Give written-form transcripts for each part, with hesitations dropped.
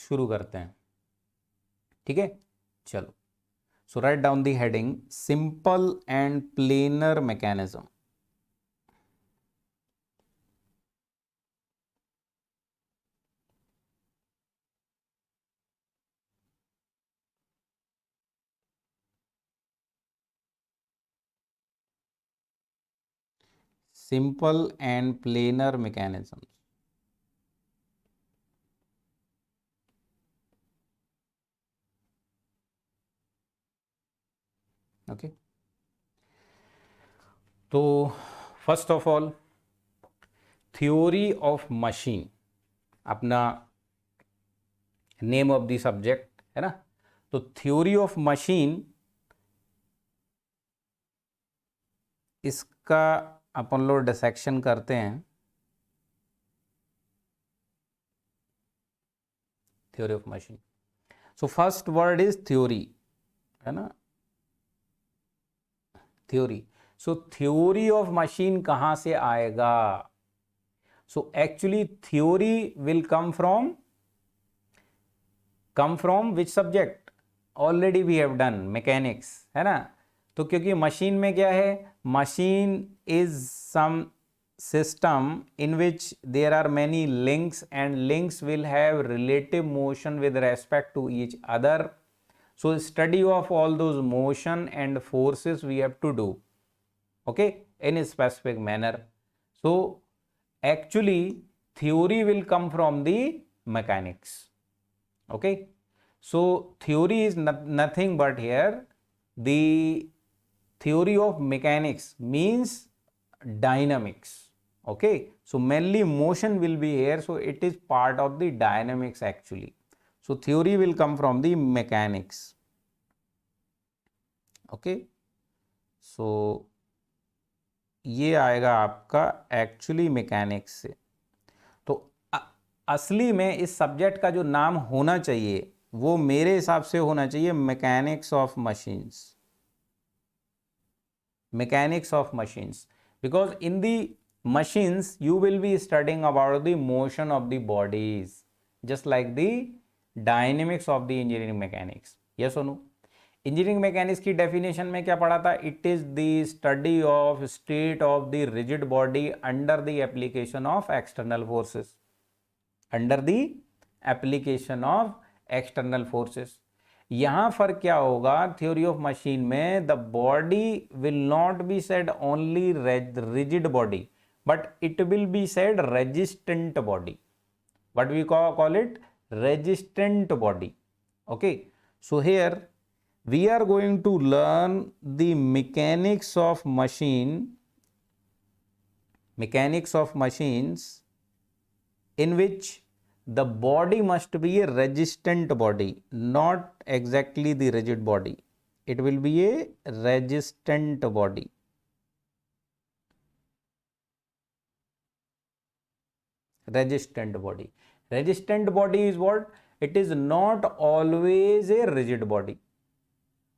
शुरू करते हैं, ठीक है। चलो, so write down the heading simple and planar mechanism. Simple and planar mechanism. Okay, तो first of all theory of machine, अपना नेम ऑफ द सब्जेक्ट है ना। तो थ्योरी ऑफ मशीन, इसका अपन लोग डिसेक्शन करते हैं। Theory of machine, so first word is theory, है ना, theory. So theory of machine कहां से आएगा? So actually theory will come from which subject? Already we have done mechanics, है ना। तो क्योंकि मशीन में क्या है, machine is some system in which there are many links and links will have relative motion with respect to each other. So study of all those motion and forces we have to do, okay, in a specific manner. So actually theory will come from the mechanics, okay. So theory is nothing but here the theory of mechanics means dynamics, okay. So mainly motion will be here, so it is part of the dynamics actually. So theory will come from the mechanics, okay. So ये आएगा आपका actually mechanics से। तो असली में इस subject का जो नाम होना चाहिए वो मेरे हिसाब से होना चाहिए mechanics of machines, mechanics of machines, because in the machines you will be studying about the motion of the bodies just like the dynamics of the engineering mechanics, yes or no? Engineering mechanics की definition में क्या पढ़ा था? It is the study of state of the rigid body under the application of external forces, under the application of external forces. यहां फर्क क्या होगा theory of machine में? The body will not be said only rigid body, but it will be said resistant body. what we call it resistant body, okay. So here we are going to learn the mechanics of machines in which the body must be a resistant body, not exactly the rigid body. It will be a resistant body. Resistant body. Resistant body is what? It is not always a rigid body,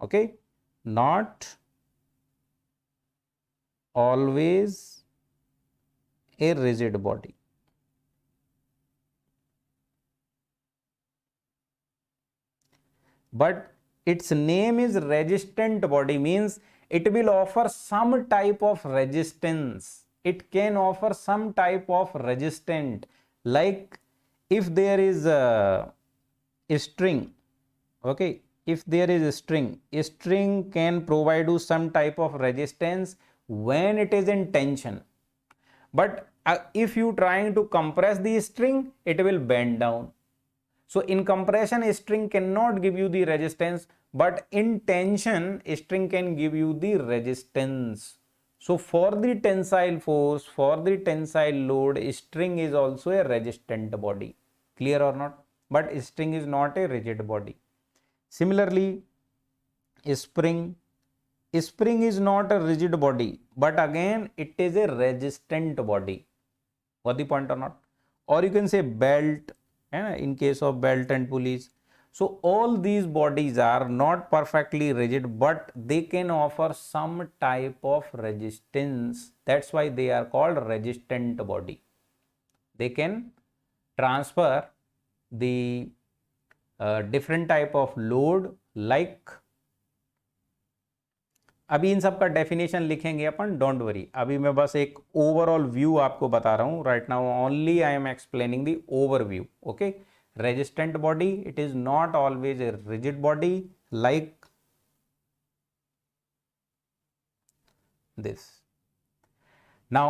okay. Not always a rigid body. But its name is resistant body, means it will offer some type of resistance. It can offer some type of resistance, like if there is a string, okay, if there is a string can provide you some type of resistance when it is in tension, but if you trying to compress the string, it will bend down. So in compression string cannot give you the resistance, but in tension string can give you the resistance. So for the tensile force, for the tensile load, string is also a resistant body, clear or not? But string is not a rigid body. Similarly spring is not a rigid body, but again it is a resistant body. What the point or not? Or you can say belt, in case of belt and pulleys. So all these bodies are not perfectly rigid, but they can offer some type of resistance. That's why they are called resistant body. They can transfer the different type of load like, अभी इन सब का definition लिखेंगे अपन, don't worry, अभी मैं बस एक overall view आपको बता रहा हूं. Right now only I am explaining the overview. Okay, resistant body, it is not always a rigid body like this. Now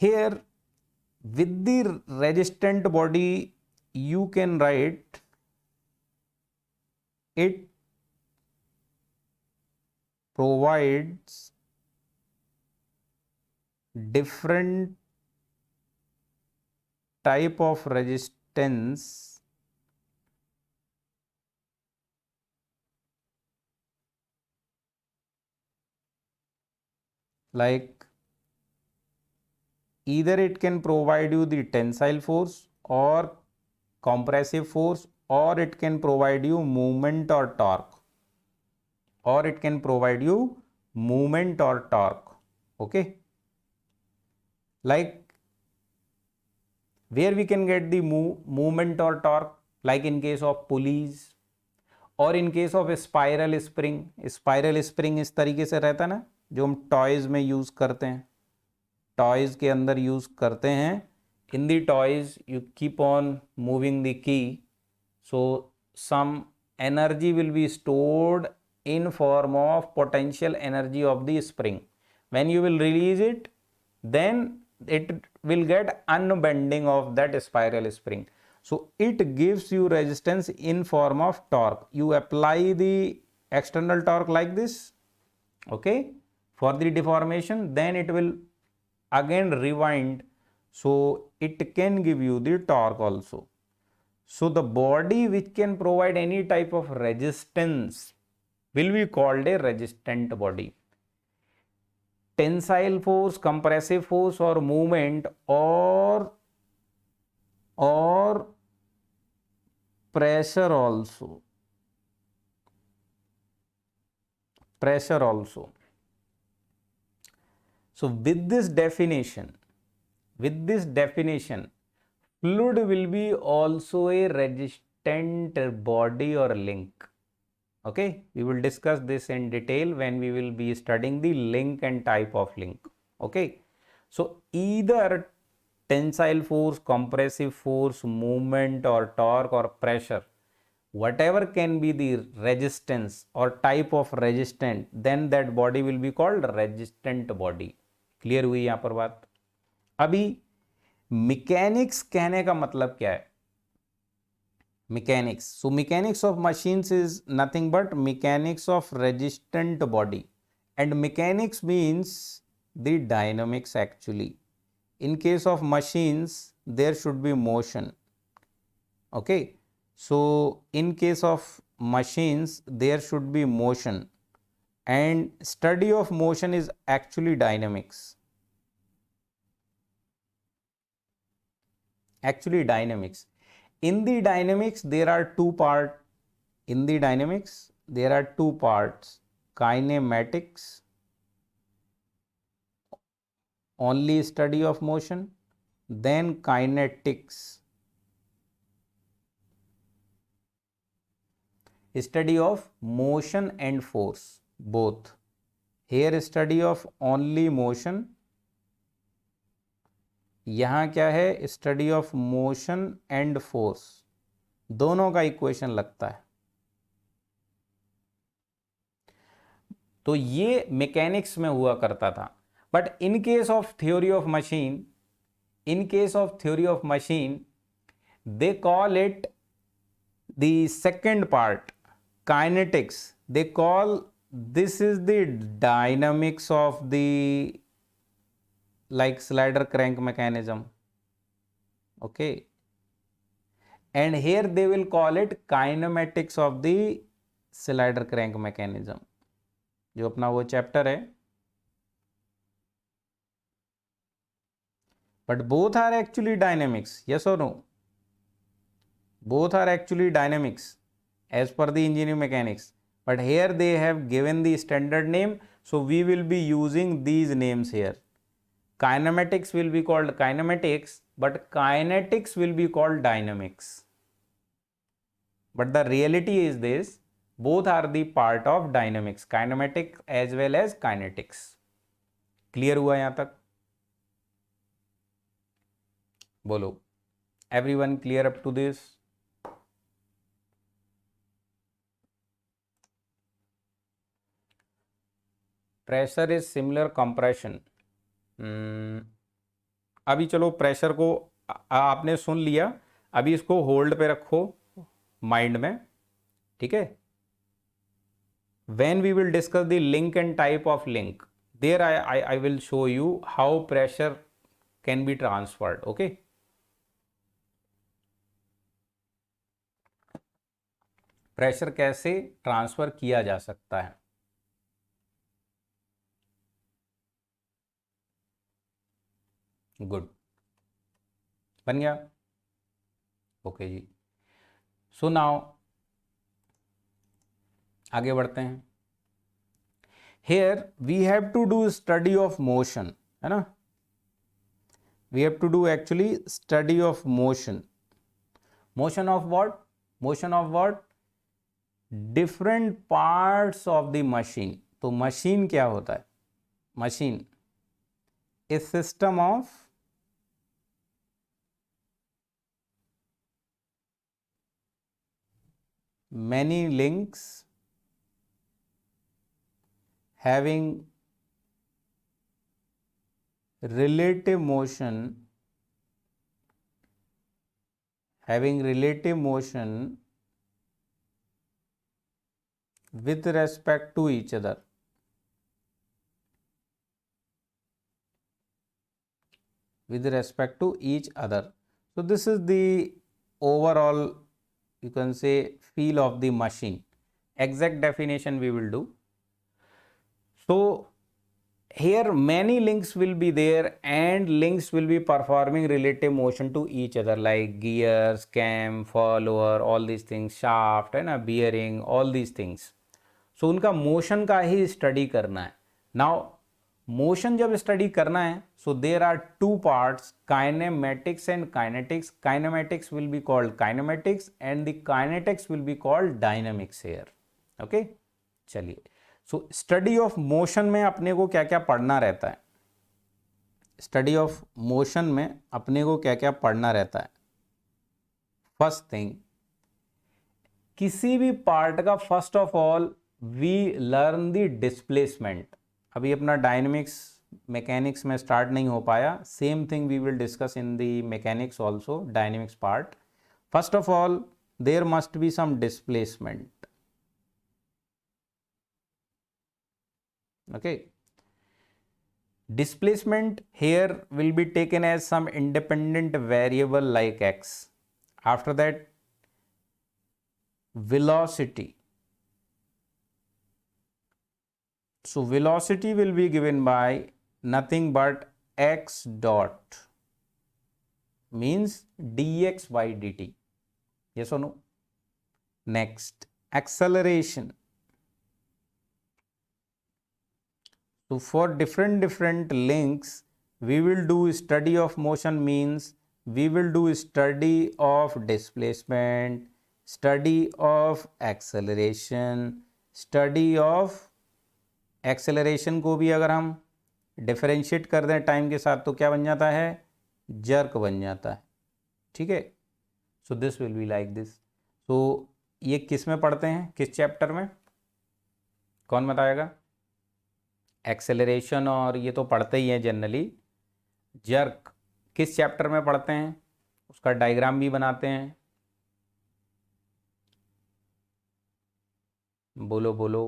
here with the resistant body you can write it provides different type of resistance like either it can provide you the tensile force or compressive force, or it can provide you movement or torque, or it can provide you movement or torque. Okay, like where we can get the movement or torque, like in case of pulleys और in case of spiral spring. Spiral spring इस तरीके से रहता है ना, जो हम toys में यूज करते हैं, टॉयज के अंदर यूज करते हैं. In the toys you keep on moving the key, so some energy will be stored in form of potential energy of the spring. When you will release it, then it will get unbending of that spiral spring. So it gives you resistance in form of torque. You apply the external torque like this, okay, for the deformation, then it will again rewind, so it can give you the torque also. So the body which can provide any type of resistance will be called a resistant body. Tensile force, compressive force or movement or pressure also. Pressure also. So with this definition, fluid will be also a resistant body or link. Okay, we will discuss this in detail when we will be studying the link and type of link. Okay, so either tensile force, compressive force, movement or torque or pressure, whatever can be the resistance or type of resistant, then that body will be called resistant body. Clear हुई यहां पर बात. अभी mechanics कहने का मतलब क्या है? Mechanics. So mechanics of machines is nothing but mechanics of resistant body, and mechanics means the dynamics actually. In case of machines there should be motion. Okay, so in case of machines there should be motion, and study of motion is actually dynamics. Actually dynamics. In the dynamics there are two parts. Kinematics, only study of motion, then kinetics, study of motion and force, both. Here study of only motion, यहां क्या है, study of motion and force, दोनों का equation लगता है. तो ये mechanics में हुआ करता था. But in case of theory of machine, they call it the second part, kinetics. They call this is the dynamics of the like slider crank mechanism. Okay, and here they will call it kinematics of the slider crank mechanism, जो अपना वो chapter है. but both are actually dynamics, yes or no? Both are actually dynamics as per the engineering mechanics, but here they have given the standard name, so we will be using these names here. Kinematics will be called kinematics, but kinetics will be called dynamics. but the reality is this, both are the part of dynamics, kinematic as well as kinetics. Clear हुआ यहां तक? बोलो, everyone clear up to this? Pressure is similar compression. अभी चलो pressure को आपने सुन लिया, अभी इसको होल्ड पे रखो माइंड में, ठीक है। when we will discuss the link and type of link, there I will show you how pressure can be transferred, okay। Pressure कैसे ट्रांसफर किया जा सकता है। गुड, बन गया, ओके जी। सो नाउ आगे बढ़ते हैं। Here we have to do study of motion, है ना, we have to do actually study of motion. Motion of what? Motion of what? Different parts of the machine. तो machine क्या होता है? Machine is system of many links having relative motion with respect to each other, so this is the overall, you can say, feel of the machine. Exact definition we will do. So here many links will be there and links will be performing relative motion to each other, like gears, cam, follower, all these things, shaft है ना, bearing, all these things. So उनका motion का ही study करना है। Now motion जब study करना है, so there are two parts, kinematics and kinetics. Kinematics will be called kinematics and the kinetics will be called dynamics here, okay। चलिए, so study of motion में अपने को क्या क्या पढ़ना रहता है? स्टडी ऑफ मोशन में अपने को क्या क्या पढ़ना रहता है? फर्स्ट थिंग, किसी भी पार्ट का first of all we learn the displacement. अभी अपना डायनेमिक्स मैकेनिक्स में स्टार्ट नहीं हो पाया, same thing we will discuss in the mechanics also, dynamics part. First of all there must be some displacement, okay। Displacement here will be taken as some independent variable like x. After that, velocity, so velocity will be given by nothing but x dot, means dx by dt, yes or no। Next, acceleration, so for different links we will do study of motion, means we will do study of displacement, study of acceleration, study of acceleration को भी अगर हम differentiate कर दें time के साथ तो क्या बन जाता है? जर्क बन जाता है, ठीक है। So this will be like this. तो ये किस में पढ़ते हैं, किस चैप्टर में, कौन बताएगा? एक्सेलरेशन और ये तो पढ़ते ही हैं जनरली। जर्क किस चैप्टर में पढ़ते हैं, उसका डायग्राम भी बनाते हैं, बोलो बोलो।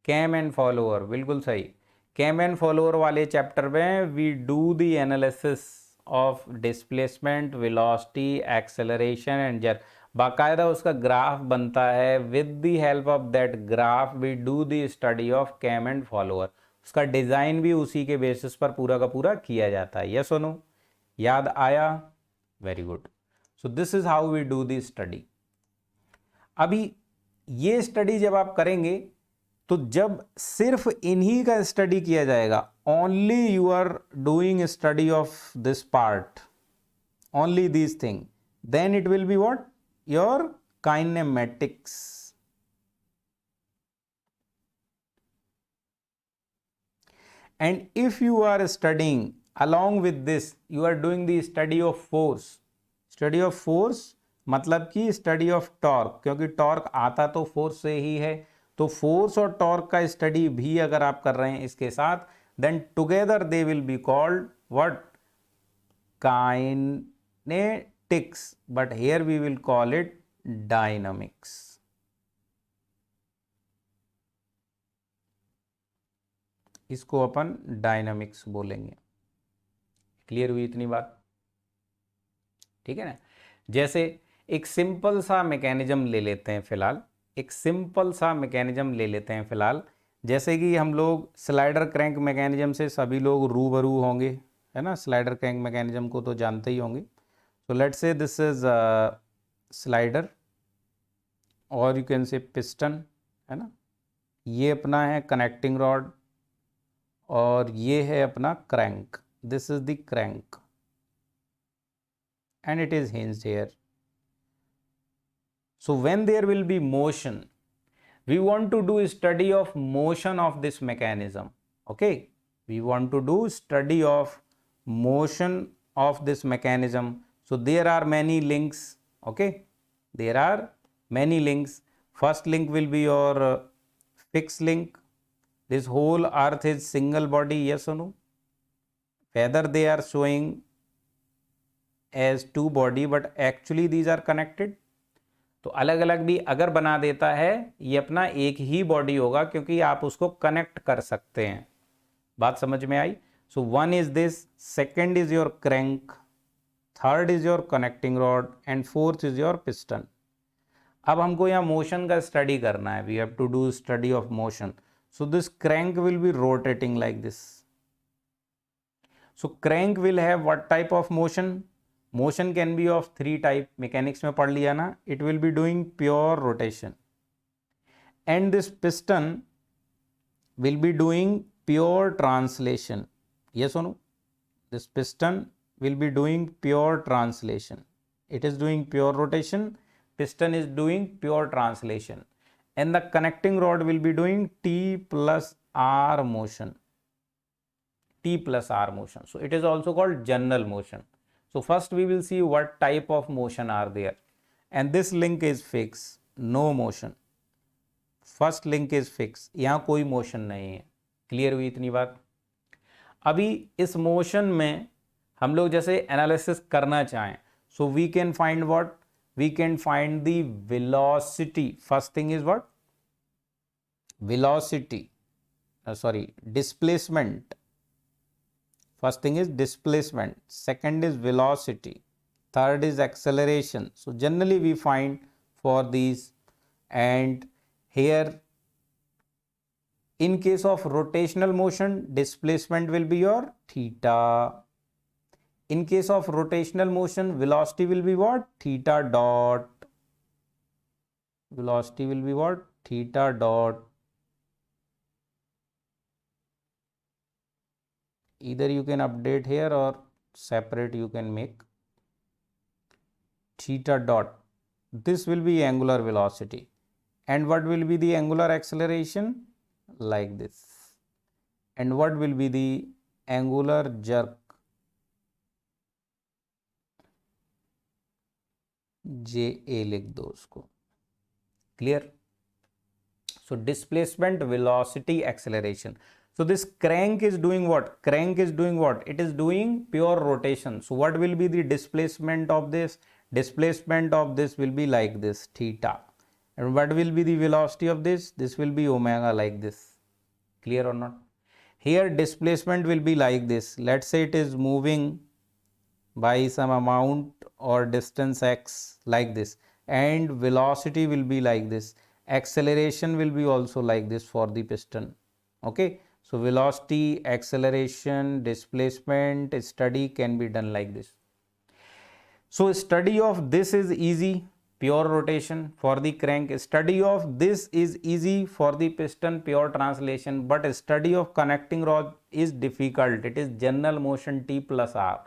कैम एंड फॉलोअर, बिल्कुल सही। कैम एंड फॉलोअर वाले चैप्टर में we do the analysis of displacement, velocity, acceleration and jerk. बाकायदा उसका ग्राफ बनता है, with the help of that graph we do the study of cam and follower. उसका design भी उसी के बेसिस पर पूरा का पूरा किया जाता है, यस और नो। याद आया? Very good. So this is how we do the study. अभी ये स्टडी जब आप करेंगे तो जब सिर्फ इन्हीं का स्टडी किया जाएगा only you are doing a study of this part, only these things, then it will be what? Your kinematics. And if you are studying along with this, you are doing the study of force. Study of force मतलब कि study of torque, क्योंकि torque आता तो force से ही है, तो force और torque का स्टडी भी अगर आप कर रहे हैं इसके साथ, then together they will be called what? Kinetics, but here we will call it dynamics. इसको अपन डायनामिक्स बोलेंगे. क्लियर हुई इतनी बात? ठीक है ना. जैसे एक सिंपल सा मैकेनिज्म ले लेते हैं फिलहाल, एक सिंपल सा मैकेनिज्म ले लेते हैं फिलहाल. जैसे कि हम लोग स्लाइडर क्रैंक मैकेनिज्म से सभी लोग रूबरू होंगे, है ना. स्लाइडर क्रैंक मैकेनिज्म को तो जानते ही होंगे. So let's say this is slider, और यू कैन से पिस्टन, है ना. ये अपना है कनेक्टिंग रॉड, और ये है अपना crank. This is the crank and it is hinged here. So when there will be motion, we want to do study of motion of this mechanism. Okay, we want to do study of motion of this mechanism. So there are many links. Okay, there are many links. First link will be your fixed link. This whole earth is single body, yes or no? Whether they are showing as two body but actually these are connected. तो अलग अलग भी अगर बना देता है, ये अपना एक ही बॉडी होगा, क्योंकि आप उसको कनेक्ट कर सकते हैं. बात समझ में आई? So one is this, second is your crank, third is your connecting rod, and fourth is your piston. अब हमको यहाँ मोशन का स्टडी करना है. We have to do study of motion. So this crank will be rotating like this. So crank will have what type of motion? Motion can be of three type. Mechanics में पढ़ लिया ना. It will be doing pure rotation, and this piston will be doing pure translation. Yes or no? This piston will be doing pure translation. It is doing pure rotation. Piston is doing pure translation, and the connecting rod will be doing T plus R motion. T plus R motion. So it is also called general motion. So first we will see what type of motion are there, and this link is fixed, no motion. First link is fixed, यहाँ कोई motion नहीं है. Clear हुई इतनी बात? अभी इस motion में हम लोग जैसे एनालिसिस करना चाहें, so we can find what? We can find the velocity. First thing is what? Velocity, sorry, displacement. First thing is displacement, second is velocity, third is acceleration. So generally we find for these, and here in case of rotational motion, displacement will be your theta. In case of rotational motion, velocity will be what? Theta dot. Velocity will be what? Theta dot. Either you can update here or separate you can make. Theta dot. This will be angular velocity. And what will be the angular acceleration? Like this. And what will be the angular jerk? JA लिख दो उसको. Clear? So displacement, velocity, acceleration. So this crank is doing what? Crank is doing what? It is doing pure rotation. So what will be the displacement of this? Displacement of this will be like this, theta. And what will be the velocity of this? This will be omega, like this. Clear or not? Here displacement will be like this. Let's say it is moving by some amount or distance x, like this. And velocity will be like this. Acceleration will be also like this for the piston. Okay. So velocity, acceleration, displacement study can be done like this. So study of this is easy. pure rotation for the crank. Study of this is easy for the piston, pure translation, but study of connecting rod is difficult. It is general motion T plus R.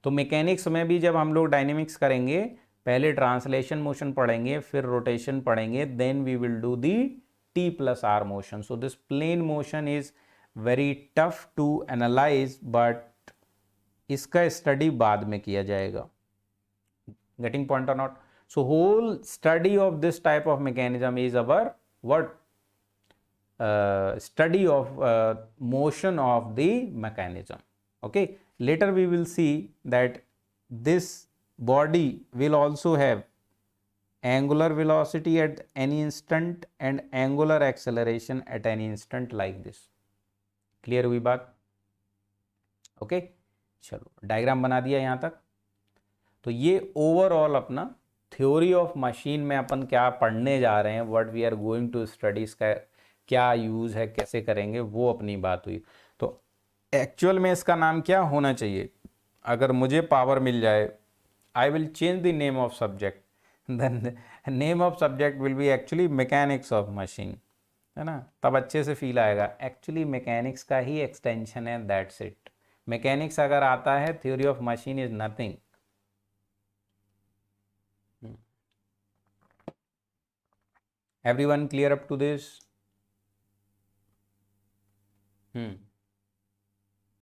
तो mechanics में भी जब हम लोग dynamics करेंगे, पहले translation motion पढ़ेंगे, फिर रोटेशन पढ़ेंगे, then we will do the T plus R motion. So this plane motion is very tough to analyze, but इसका स्टडी बाद में किया जाएगा. Getting point or not? So whole study of this type of mechanism is our what? Study of motion of the mechanism. Okay, later we will see that this body will also have angular velocity at any instant and angular acceleration at any instant like this. Clear हुई बात? Okay, चलो diagram बना दिया यहाँ तक. तो ये overall अपना थ्योरी ऑफ मशीन में अपन क्या पढ़ने जा रहे हैं, what we are going to study, इसका क्या यूज है, कैसे करेंगे, वो अपनी बात हुई. तो एक्चुअल में इसका नाम क्या होना चाहिए? अगर मुझे पावर मिल जाए, I will change the name of subject, then name of subject will be actually mechanics of machine, है ना? तब अच्छे से फील आएगा. एक्चुअली मैकेनिक्स का ही एक्सटेंशन है, दैट्स इट. मैकेनिक्स अगर आता है, theory of machine is nothing. Everyone clear up to this?